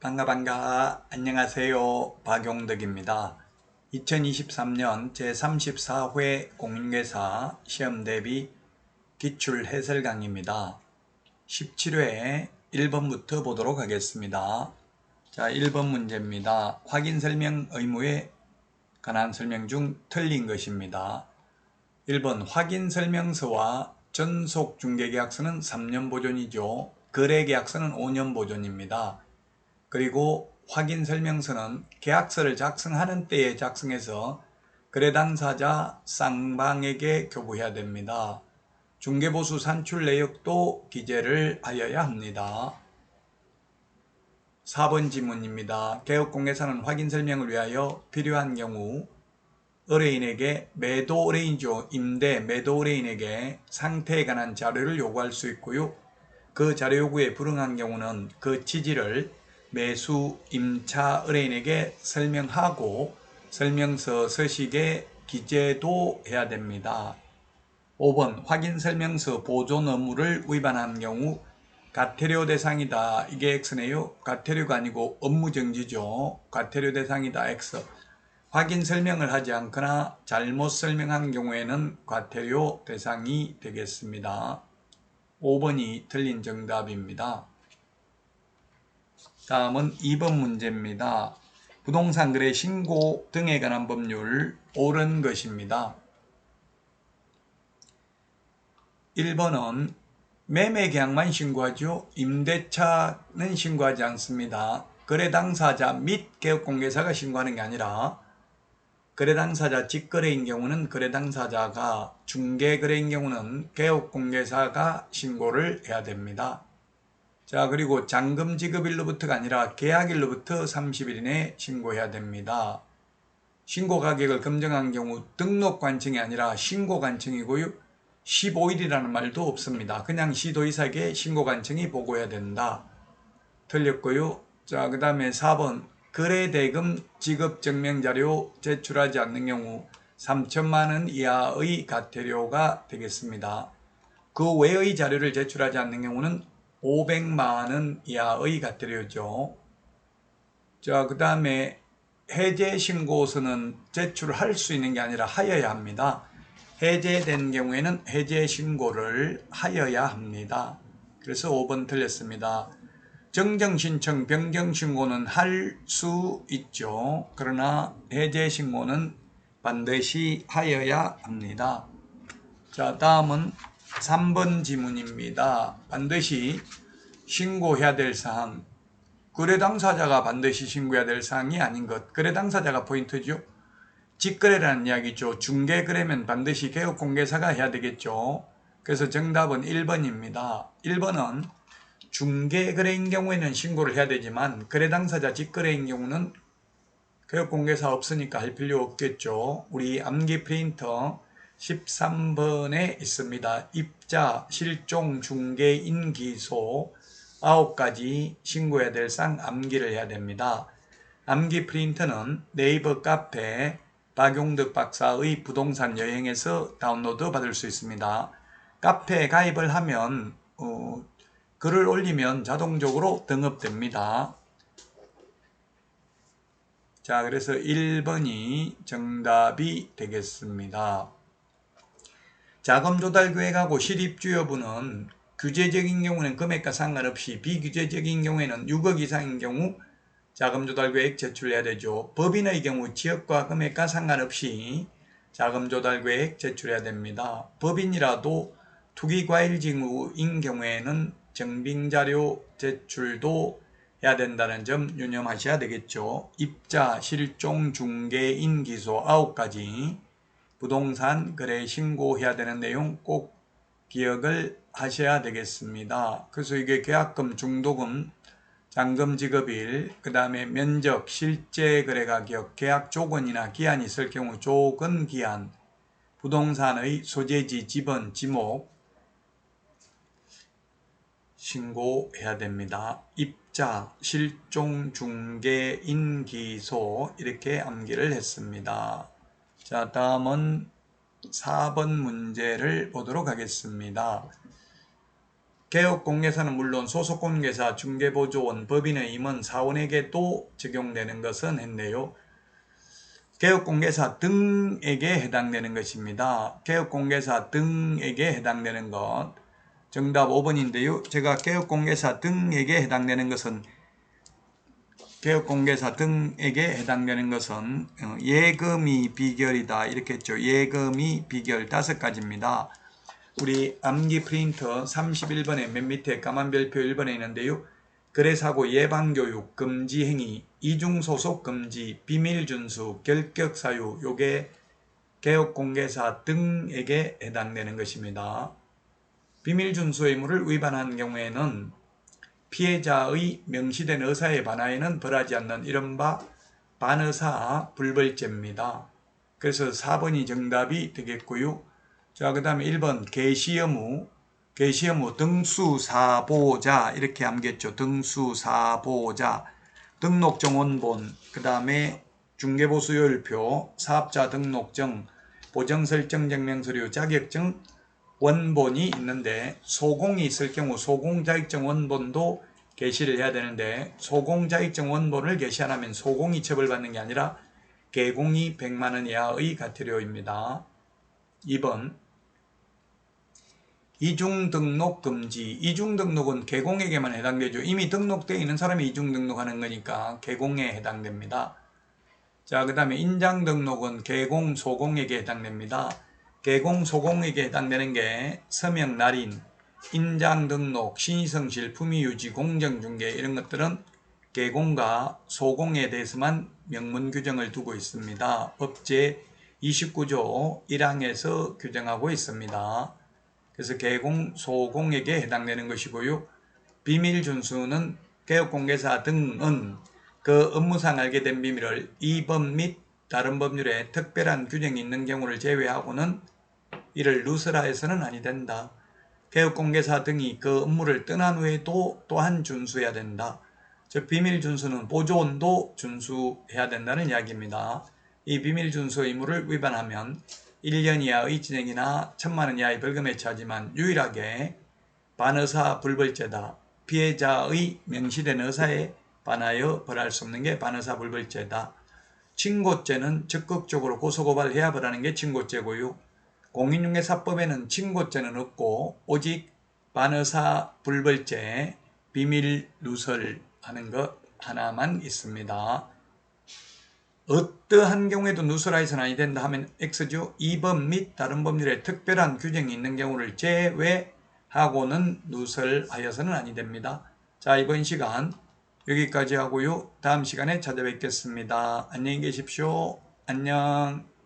반가 안녕하세요. 박용덕입니다. 2023년 제34회 공인중개사 시험대비 기출해설 강의입니다. 17회 1번부터 보도록 하겠습니다. 자, 1번 문제입니다. 확인설명 의무에 관한 설명 중 틀린 것입니다. 1번 확인설명서와 전속중개계약서는 3년 보존이죠. 거래계약서는 5년 보존입니다. 그리고 확인설명서는 계약서를 작성하는 때에 작성해서 거래 당사자 쌍방에게 교부해야 됩니다. 중개보수 산출 내역도 기재를 하여야 합니다. 4번 지문입니다. 개업공개사는 확인설명을 위하여 필요한 경우 의뢰인에게 매도 의뢰인이죠. 임대 매도 의뢰인에게 상태에 관한 자료를 요구할 수 있고요. 그 자료 요구에 불응한 경우는 그 취지를 매수 임차 의뢰인에게 설명하고 설명서 서식에 기재도 해야 됩니다. 5번 확인 설명서 보존 의무를 위반한 경우 과태료 대상이다. 이게 X네요. 과태료가 아니고 업무정지죠. 과태료 대상이다. X. 확인 설명을 하지 않거나 잘못 설명한 경우에는 과태료 대상이 되겠습니다. 5번이 틀린 정답입니다. 다음은 2번 문제입니다. 부동산 거래 신고 등에 관한 법률 옳은 것입니다. 1번은 매매 계약만 신고하죠. 임대차는 신고하지 않습니다. 거래 당사자 및 개업공개사가 신고하는 게 아니라 거래 당사자 직거래인 경우는 거래 당사자가, 중개거래인 경우는 개업공개사가 신고를 해야 됩니다. 자, 그리고 잔금 지급일로부터가 아니라 계약일로부터 30일 이내에 신고해야 됩니다. 신고 가격을 검증한 경우 등록 관청이 아니라 신고 관청이고요. 15일이라는 말도 없습니다. 그냥 시도이사에게 신고 관청이 보고해야 된다. 틀렸고요. 자, 그 다음에 4번 거래대금 지급 증명자료 제출하지 않는 경우 3천만 원 이하의 과태료가 되겠습니다. 그 외의 자료를 제출하지 않는 경우는 500만 원 이하의 과태료죠. 자, 그 다음에 해제신고서는 제출할 수 있는 게 아니라 하여야 합니다. 해제된 경우에는 해제신고를 하여야 합니다. 그래서 5번 틀렸습니다. 정정신청, 변경신고는 할 수 있죠. 그러나 해제신고는 반드시 하여야 합니다. 자, 다음은 3번 지문입니다. 반드시 신고해야 될 사항. 거래 당사자가 반드시 신고해야 될 사항이 아닌 것. 거래 당사자가 포인트죠. 직거래라는 이야기죠. 중개거래면 반드시 개업공개사가 해야 되겠죠. 그래서 정답은 1번입니다. 1번은 중개거래인 경우에는 신고를 해야 되지만 거래 당사자 직거래인 경우는 개업공개사 없으니까 할 필요 없겠죠. 우리 암기 프린터 13번에 있습니다. 입자, 실종, 중개, 인기소 9가지 신고해야 될 사항 암기를 해야 됩니다. 암기 프린터는 네이버 카페 박용덕 박사의 부동산 여행에서 다운로드 받을 수 있습니다. 카페에 가입을 하면 글을 올리면 자동적으로 등업됩니다. 자, 그래서 1번이 정답이 되겠습니다. 자금조달계획하고 실입주여부는 규제적인 경우는 금액과 상관없이 비규제적인 경우에는 6억 이상인 경우 자금조달계획 제출해야 되죠. 법인의 경우 지역과 금액과 상관없이 자금조달계획 제출해야 됩니다. 법인이라도 투기과일징후인 경우에는 증빙자료 제출도 해야 된다는 점 유념하셔야 되겠죠. 입자, 실종, 중개, 인기소 9가지 부동산 거래 신고해야 되는 내용 꼭 기억을 하셔야 되겠습니다. 그래서 이게 계약금, 중도금, 잔금 지급일, 그 다음에 면적, 실제 거래 가격, 계약 조건이나 기한이 있을 경우 조건 기한, 부동산의 소재지, 지번, 지목 신고해야 됩니다. 입자, 실종, 중개, 인기소 이렇게 암기를 했습니다. 자, 다음은 4번 문제를 보도록 하겠습니다. 개업공개사는 물론 소속공개사, 중개보조원, 법인의 임원, 사원에게도 적용되는 것은 했네요. 개업공개사 등에게 해당되는 것입니다. 개업공개사 등에게 해당되는 것. 정답 5번인데요. 제가 개업공개사 등에게 해당되는 것은 예금이 비결이다 이렇게 했죠. 예금이 비결 5가지입니다. 우리 암기 프린터 31번에 맨 밑에 까만 별표 1번에 있는데요. 거래사고 예방교육, 금지행위, 이중소속 금지, 비밀준수, 결격사유, 요게 개업공개사 등에게 해당되는 것입니다. 비밀준수 의무를 위반한 경우에는 피해자의 명시된 의사에 반하여는 벌하지 않는 이른바 반의사 불벌죄입니다. 그래서 4번이 정답이 되겠고요. 자, 그 다음에 1번 개시의무 등수사보자 이렇게 암겠죠. 등수사보자, 등록증원본, 그 다음에 중개보수요일표, 사업자 등록증, 보정설정증명서류, 자격증 원본이 있는데 소공이 있을 경우 소공자격증 원본도 게시를 해야 되는데 소공자격증 원본을 게시 안 하면 소공이 처벌받는 게 아니라 개공이 100만원 이하의 과태료입니다. 2번 이중등록 금지. 이중등록은 개공에게만 해당되죠. 이미 등록되어 있는 사람이 이중등록하는 거니까 개공에 해당됩니다. 자, 그 다음에 인장등록은 개공, 소공에게 해당됩니다. 개공, 소공에게 해당되는 게 서명, 날인, 인장등록, 신의성실, 품위유지, 공정중개 이런 것들은 개공과 소공에 대해서만 명문 규정을 두고 있습니다. 법제 29조 1항에서 규정하고 있습니다. 그래서 개공, 소공에게 해당되는 것이고요. 비밀준수는 개업공개사 등은 그 업무상 알게 된 비밀을 이 법 및 다른 법률에 특별한 규정이 있는 경우를 제외하고는 이를 누설하여서는 아니 된다. 개업공개사 등이 그 업무를 떠난 후에도 또한 준수해야 된다. 즉 비밀준수는 보조원도 준수해야 된다는 이야기입니다. 이 비밀준수 의무를 위반하면 1년 이하의 진행이나 1,000만원 이하의 벌금에 처하지만 유일하게 반의사 불벌죄다. 피해자의 명시된 의사에 반하여 벌할 수 없는 게 반의사 불벌죄다. 친고죄는 적극적으로 고소고발해야 벌하는 게 친고죄고요. 공인중개사법에는 친고죄는 없고 오직 반의사 불벌죄, 비밀 누설하는 것 하나만 있습니다. 어떠한 경우에도 누설하여서는 아니 된다 하면 X죠. 이 법 및 다른 법률에 특별한 규정이 있는 경우를 제외하고는 누설하여서는 아니 됩니다. 자, 이번 시간 여기까지 하고요. 다음 시간에 찾아뵙겠습니다. 안녕히 계십시오. 안녕.